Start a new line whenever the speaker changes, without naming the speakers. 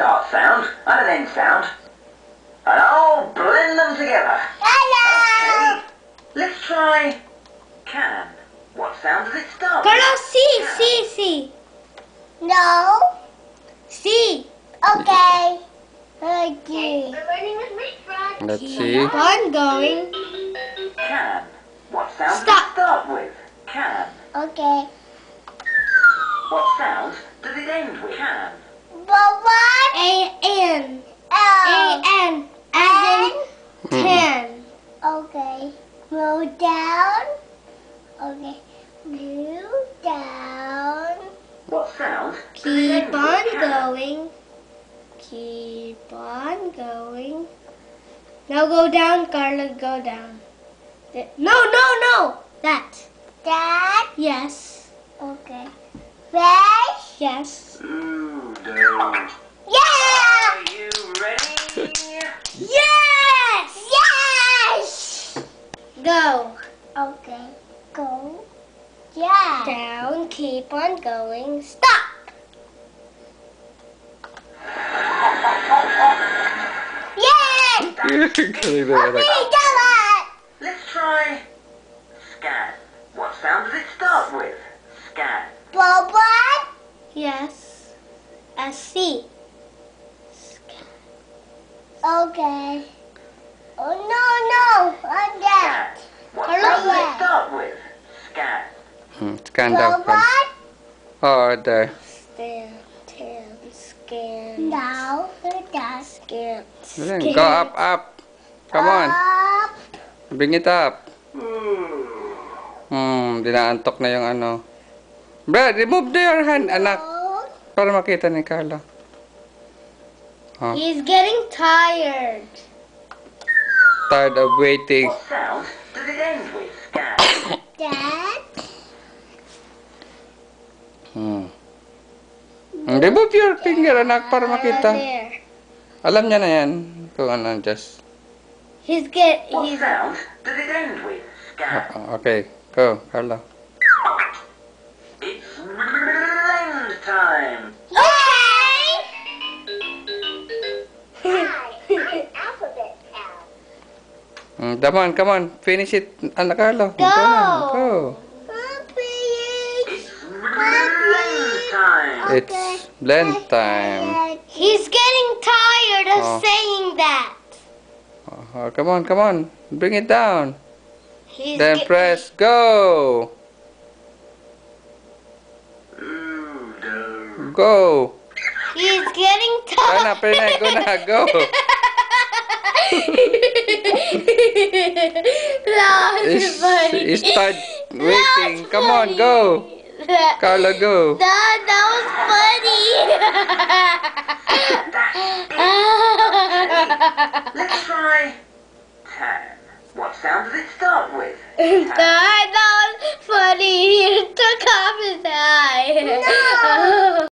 start sound and an end sound, and I'll blend them together. Okay, let's try can. What sound does it start with?
Carlo, C.
No.
C.
Okay.
We're learning with Miss Frog.
Let's see.
Keep on going.
Can. What sound
Stop.
does it start with? Can.
Okay.
What sound does it end with? Can.
What?
A-N.
L.
A-N. As in ten.
Okay. Move down. Okay. Move down.
What sound does it end
Keep
with?
on
Can.
going. Keep on going. Now go down, Carla, go down. No. That.
That.
Yes.
Okay. Fresh.
Yes.
Udo.
Yeah.
Are you ready?
Yes!
Yes.
Go.
Okay. Go. Yeah.
Down, keep on going. Stop!
Yes.
Galing na
Okay, come on.
Let's try scan. What sound does it start with? Scan.
What?
Yes. A C.
Okay. Oh no. On that.
Scan. What
Hello?
sound does it start with? Scan.
Scan daw.
What?
Oh, there.
Stand, scan.
No. That.
Scan.
Galing. Go up. Come on.
Up.
Bring it up. Dinaantok na yung ano. Brad, remove your hand, anak.
Up.
Para makita ni Carla. Oh,
He's getting tired.
tired of waiting.
What sound does it end with? Scan.
That.
Remove your finger, anak, para makita.
There.
Alam niya na yan. Kung ano, just.
What sound does it end with? Scan.
Okay, go, Carla.
It's blend time.
Okay.
Alphabet sound.
Come on, finish it, anak Carla.
Go.
Go.
Please.
It's blend time.
It's blend time.
He's getting tired of
Oh.
saying that.
Oh, come on. Bring it down.
He's
Then press go.
Udo.
Go.
He's getting
Sana,
tired.
go na, go.
That's funny.
Start waiting.
That's
Come on,
funny.
go. Carla, go.
That was funny.
Let's try tan. What sound does it start with?
That was funny. He took off his eye.
No.